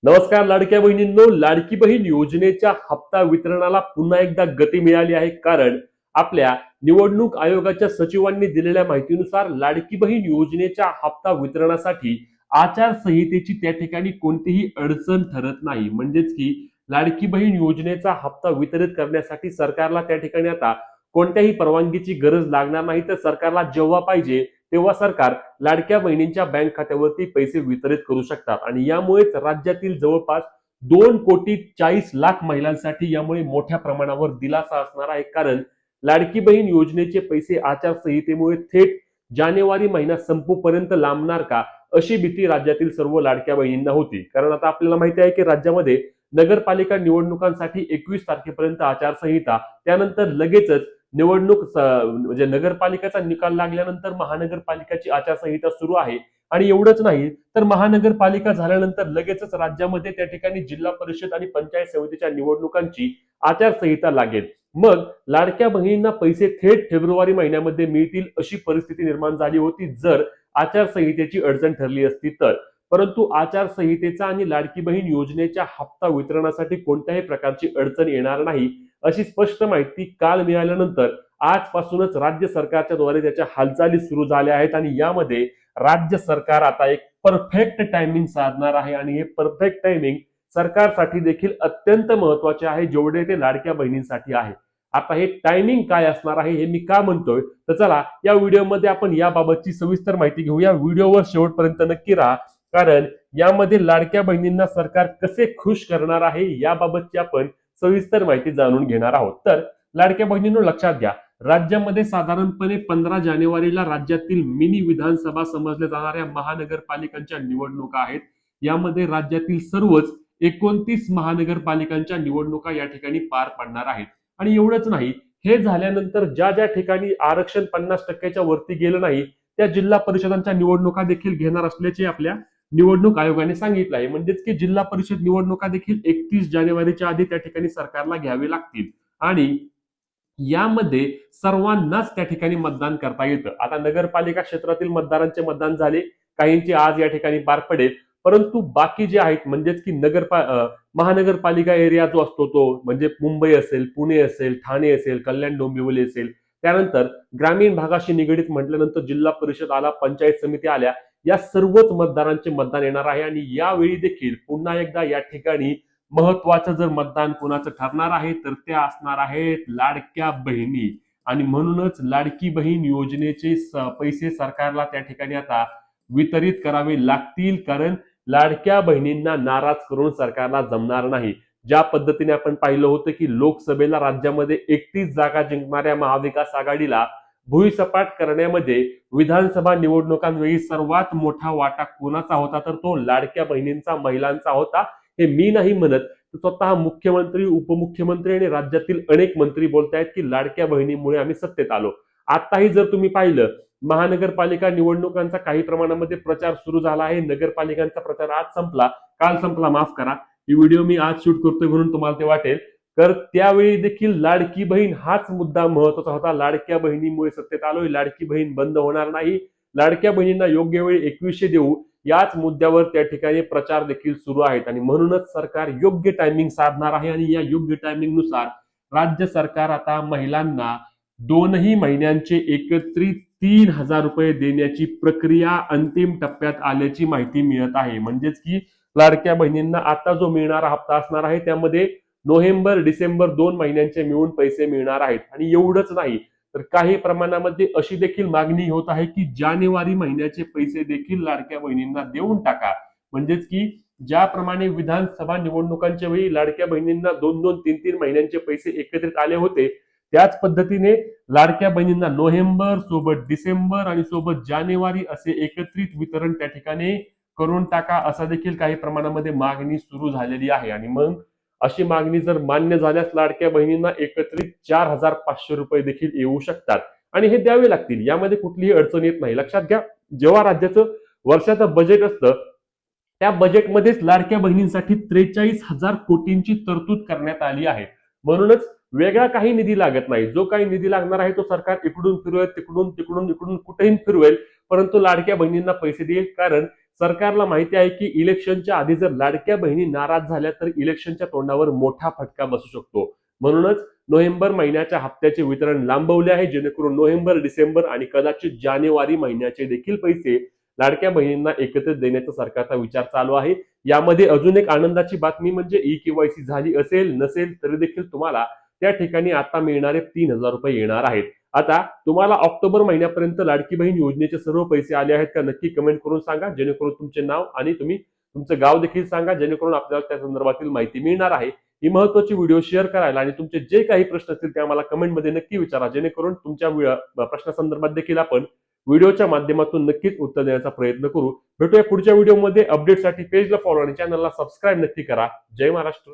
नमस्कार लाडक्या बहिणींनो, लाडकी बहीण योजनेच्या हप्ता वितरणाला पुन्हा एकदा गती मिळाली आहे. कारण आपल्या निवडणूक आयोगाच्या सचिवांनी दिलेल्या माहितीनुसार लाडकी बहीण योजनेच्या हप्ता वितरणासाठी आचारसंहितेची त्या ठिकाणी कोणतीही अडचण ठरत नाही. म्हणजेच की लाडकी बहीण योजनेचा हप्ता वितरित करण्यासाठी सरकारला त्या ठिकाणी आता कोणत्याही परवानगीची गरज लागणार नाही. तर सरकारला जेव्हा पाहिजे तेव्हा सरकार लाडक्या बहिणींच्या बँक खात्यावरती पैसे वितरित करू शकतात. आणि यामुळेच राज्यातील जवळपास 2,40,00,000 महिलांसाठी यामुळे मोठ्या प्रमाणावर दिलासा असणार आहे. कारण लाडकी बहीण योजनेचे पैसे आचारसंहितेमुळे थेट जानेवारी महिना संपूपर्यंत लांबणार का, अशी भीती राज्यातील सर्व लाडक्या बहिणींना होती. कारण आता आपल्याला माहिती आहे की राज्यामध्ये नगरपालिका निवडणुकांसाठी 21 तारखेपर्यंत आचारसंहिता, त्यानंतर लगेचच निवडणूक म्हणजे नगरपालिकेचा निकाल लागल्यानंतर महानगरपालिकाची आचारसंहिता सुरू आहे. आणि एवढंच नाही तर महानगरपालिका झाल्यानंतर लगेचच राज्यामध्ये त्या ठिकाणी जिल्हा परिषद आणि पंचायत समितीच्या निवडणुकांची आचारसंहिता लागेल. मग लाडक्या बहिणींना पैसे थेट फेब्रुवारी महिन्यामध्ये मिळतील अशी परिस्थिती निर्माण झाली होती जर आचारसंहितेची अडचण ठरली असती तर. परंतु आचारसंहितेचा आणि लाडकी बहीण योजनेच्या हप्ता वितरणासाठी कोणत्याही प्रकारची अडचण येणार नाही अशी स्पष्ट माहिती काल मिळाल्यानंतर आजपासूनच राज्य सरकारच्या द्वारे त्याच्या हालचाली सुरू झाल्या आहेत. आणि यामध्ये राज्य सरकार आता एक परफेक्ट टायमिंग साधणार आहे. आणि हे परफेक्ट टायमिंग सरकारसाठी देखील अत्यंत महत्वाचे आहे, जेवढे ते लाडक्या बहिणींसाठी आहे. आता हे टायमिंग काय असणार आहे हे मी का म्हणतोय, तर चला या व्हिडिओमध्ये आपण याबाबतची सविस्तर माहिती घेऊया. व्हिडिओवर शेवटपर्यंत नक्की राहा, कारण यामध्ये लाडक्या बहिणींना सरकार कसे खुश करणार आहे याबाबतची आपण सविस्तर माहिती जाणून घेणार आहोत. तर लाडक्या बहिणींनो, लक्षात घ्या, राज्यामध्ये साधारणपणे 15 जानेवारीला राज्यातील मिनी विधानसभा समजल्या जाणाऱ्या महानगरपालिकांच्या निवडणुका आहेत. यामध्ये राज्यातील सर्वच 29 महानगरपालिकांच्या निवडणुका या ठिकाणी पार पडणार आहेत. आणि एवढंच नाही, हे झाल्यानंतर ज्या ज्या ठिकाणी आरक्षण 50% वरती गेलं नाही त्या जिल्हा परिषदांच्या निवडणुका देखील घेणार असल्याचे आपल्या निवडणूक आयोगाने सांगितलं आहे. म्हणजेच की जिल्हा परिषद निवडणुका देखील 31 जानेवारीच्या आधी त्या ठिकाणी सरकारला घ्यावे लागतील. आणि यामध्ये सर्वांनाच त्या ठिकाणी मतदान करता येतं. आता नगरपालिका क्षेत्रातील मतदारांचे मतदान झाले, काहींचे आज या ठिकाणी पार पडेल. परंतु बाकी जे आहेत, म्हणजेच की महानगरपालिका एरिया जो असतो तो म्हणजे मुंबई असेल, पुणे असेल, ठाणे असेल, कल्याण डोंबिवली असेल, त्यानंतर ग्रामीण भागाशी निगडीत म्हटल्यानंतर जिल्हा परिषद आला, पंचायत समिती आल्या, या सर्वच मतदारांचे मतदान येणार आहे. आणि यावेळी देखील पुन्हा एकदा या ठिकाणी महत्वाचं जर मतदान कोणाचं ठरणार आहे तर त्या असणार आहेत लाडक्या बहिणी. आणि म्हणूनच लाडकी बहीण योजनेचे पैसे सरकारला त्या ठिकाणी आता वितरित करावे लागतील. कारण लाडक्या बहिणींना नाराज करून सरकारला जमणार नाही. ज्या पद्धतीने आपण पाहिलं होतं की लोकसभेला राज्यामध्ये 31 जागा जिंकणाऱ्या महाविकास आघाडीला भुईसपाट करण्यामध्ये विधानसभा निवडणुकांवेळी सर्वात मोठा वाटा कोणाचा होता, तर तो लाडक्या बहिणींचा, महिलांचा होता. हे मी नाही म्हणत, स्वतः मुख्यमंत्री, उपमुख्यमंत्री आणि राज्यातील अनेक मंत्री बोलतायत की लाडक्या बहिणीमुळे आम्ही सत्तेत आलो. आताही जर तुम्ही पाहिलं, महानगरपालिका निवडणुकांचा काही प्रमाणामध्ये प्रचार सुरू झाला आहे. नगरपालिकांचा प्रचार आज संपला, काल संपला, माफ करा, ही व्हिडिओ मी आज शूट करतोय म्हणून तुम्हाला ते वाटेल. तर त्यावेळी देखील लाडकी बहीण हाच मुद्दा महत्वाचा होता. लाडक्या बहिणीमुळे सत्तेत आलोय, लाडकी बहीण बंद होणार नाही, लाडक्या बहिणींना योग्य वेळी 2100 देऊ, याच मुद्द्यावर त्या ठिकाणी प्रचार देखील सुरू आहेत. आणि म्हणूनच सरकार योग्य टायमिंग साधणार आहे. आणि या योग्य टायमिंग नुसार राज्य सरकार आता महिलांना 2 महिन्यांचे एकत्रित 3,000 रुपये देण्याची प्रक्रिया अंतिम टप्प्यात आल्याची माहिती मिळत आहे. म्हणजेच की लाडक्या बहिणींना आता जो मिळणारा हप्ता असणार आहे त्यामध्ये नोव्हेंबर डिसेंबर 2 महिन्यांचे मिळून पैसे मिळणार आहेत. आणि एवढंच नाही तर काही प्रमाणामध्ये अशी देखील मागणी होत आहे की जानेवारी महिन्याचे पैसे देखील लाडक्या बहिणींना देऊन टाका. म्हणजेच की ज्याप्रमाणे विधानसभा निवडणुकांच्या वेळी लाडक्या बहिणींना 2-2, 3-3 महिन्यांचे पैसे एकत्रित आले होते, त्याच पद्धतीने लाडक्या बहिणींना नोव्हेंबर सोबत डिसेंबर आणि सोबत जानेवारी असे एकत्रित वितरण त्या ठिकाणी करून टाका, असा देखील काही प्रमाणामध्ये मागणी सुरू झालेली आहे. आणि मग अशी मागणी जर मान्य झाल्यास लाडक्या बहिणींना एकत्रित 4,500 रुपये देखील येऊ शकतात. आणि हे द्यावे लागतील, यामध्ये कुठलीही अडचण येत नाही. लक्षात घ्या, जेव्हा राज्याचं वर्षाचं बजेट असतं त्या बजेटमध्येच लाडक्या बहिणींसाठी 43,000 कोटींची तरतूद करण्यात आली आहे. म्हणूनच वेगळा काही निधी लागत नाही. जो काही निधी लागणार आहे तो सरकार इकडून फिरवेल, तिकडून, तिकडून, इकडून, कुठेही फिरवेल, परंतु लाडक्या बहिणींना पैसे देईल. कारण सरकारला माहिती आहे की इलेक्शनच्या आधी जर लाडक्या बहिणी नाराज झाल्या तर इलेक्शनच्या तोंडावर मोठा फटका बसू शकतो. म्हणूनच नोव्हेंबर महिन्याच्या हप्त्याचे वितरण लांबवले आहे, जेणेकरून नोव्हेंबर, डिसेंबर आणि कदाचित जानेवारी महिन्याचे देखील पैसे लाडक्या बहिणींना एकत्रित देण्याचा सरकारचा विचार चालू आहे. यामध्ये अजून एक आनंदाची बातमी म्हणजे ई-केवायसी झाली असेल नसेल तरी देखील तुम्हाला त्या ठिकाणी आता मिळणारे 3,000 रुपये येणार आहेत. आता तुम्हाला ऑक्टोबर महिन्यापर्यंत लाडकी बहीण योजनेचे सर्व पैसे आले आहेत का नक्की कमेंट करून सांगा, जेणेकरून तुमचे नाव आणि तुम्ही तुमचं गाव देखील सांगा, जेणेकरून आपल्याला त्या संदर्भातील माहिती मिळणार आहे. ही महत्त्वाची व्हिडिओ शेअर करायला आणि तुमचे जे काही प्रश्न असतील ते आम्हाला कमेंटमध्ये नक्की विचारा, जेणेकरून तुमच्या प्रश्नासंदर्भात देखील आपण व्हिडिओच्या माध्यमातून नक्कीच उत्तर देण्याचा प्रयत्न करू. भेटूया पुढच्या व्हिडिओमध्ये. अपडेटसाठी पेजला फॉलो आणि चॅनलला सबस्क्राईब नक्की करा. जय महाराष्ट्र.